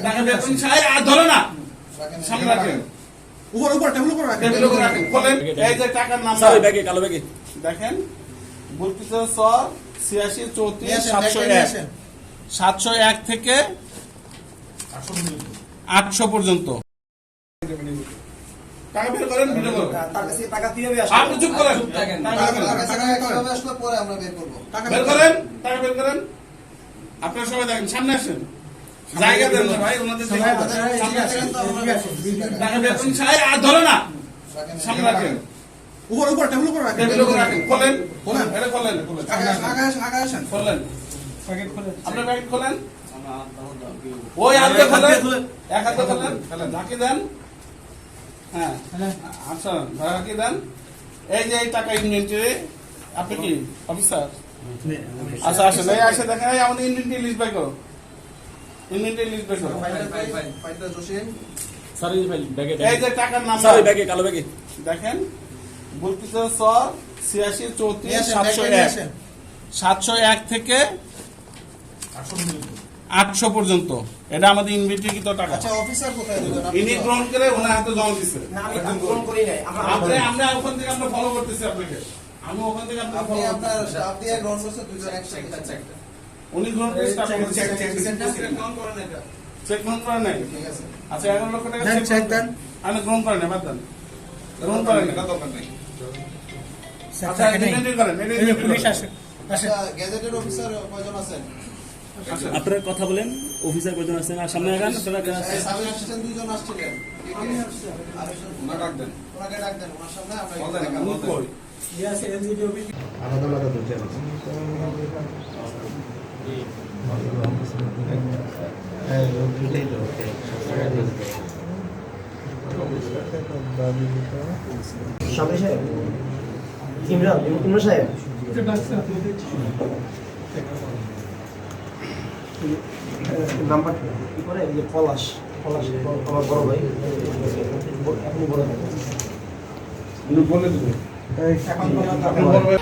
টাকা বের করুন ছাই আর ধরে না সামনে রাখেন উপর টেবিল উপর রাখেন বলেন এই যে টাকার নাম্বার স্যার ব্যাগে কালো ব্যাগে দেখেন বলতেছে স্যার 86 34 701 থেকে 800 পর্যন্ত টাকা বের করেন ভিডিও করুন তার কাছে টাকা দিয়ে আপনি চুপ করেন টাকা আসলে পরে আমরা বের করব বের করেন টাকা বের করেন আপনারা সবাই দেখেন সামনে আসেন জায়গা দেন না ভাই ওনাদের টাকা বের করুন ছাই আর ধরে না সামনে রাখেন উপর টেবিল উপর রাখেন খোলেন এটা খোলেন আগে আসেন খোলেন প্যাকেট খোলেন আপনার প্যাকেট খোলেন ওই হাতে খোলেন এক হাতে খোলেন ঢাকি দেন হ্যাঁ আচ্ছা ঢাকি দেন এই যে এই টাকা ইনভেন্টরি আপনি কি অফিসার আচ্ছা আসেন এই আসে দেখেন এই আমাদের ইনভেন্টরি লিস্ট বাই করো ইনভেন্টরি লিস্ট বাই করো ফাইলটা জোসেন স্যার এই ফাইল ব্যাগে এই যে টাকার নাম্বার স্যার ব্যাগে কালো ব্যাগে দেখেন বলতেছে স্যার 86 34 701 থেকে 800 পর্যন্ত এটা আমাদের ইনভেন্টরিকৃত টাকা আচ্ছা অফিসার কোথায় দিবেন ইনি গ্রহণ করে ওনার হাতে জমা দিচ্ছে না আমি গ্রহণ করি নাই আমরা ওখান থেকে আমরা ফলো করতেছি আপনাকে আমি ওখান থেকে আপনাকে আপনি ফলো আপনার স্টাফ দিয়ে গ্রহণ করতে দুইজন একসাথে উনি গ্রহণ করে স্টাফ চেক গ্রহণ করেন এটা চেক গ্রহণ করেন নাই ঠিক আছে আচ্ছা 11 লক্ষ টাকা চেক দেন আমি গ্রহণ করেন না বাদ দেন গ্রহণ করেন না দরকার নেই আচ্ছা ইনভেন্টরি করেন এটা পুলিশ আসে আচ্ছা গ্যাজেটেড অফিসার কয়জন আছেন আপনারা কথা বলেন অফিসার কয়জন আছেন আর সামনে আগান আপনারা সাব অ্যাসিস্ট্যান্ট দুইজন আসছিলেন আমি আসছি আরেকজন ওনা ডাক দেন ওনাকে ডাক দেন ওনার সামনে আমরা বলেন কই ইয়েস এলজিডি অফিস আলাদা আলাদা দুটো আছে হ্যাঁ দুটোই তো সামনে সাহেব ইমরান সাহেব নাম্বার কি করে এই যে পলাশ আমার বড় ভাই আপনি বড় ভাই বলে দিবেন এখন বড় ভাই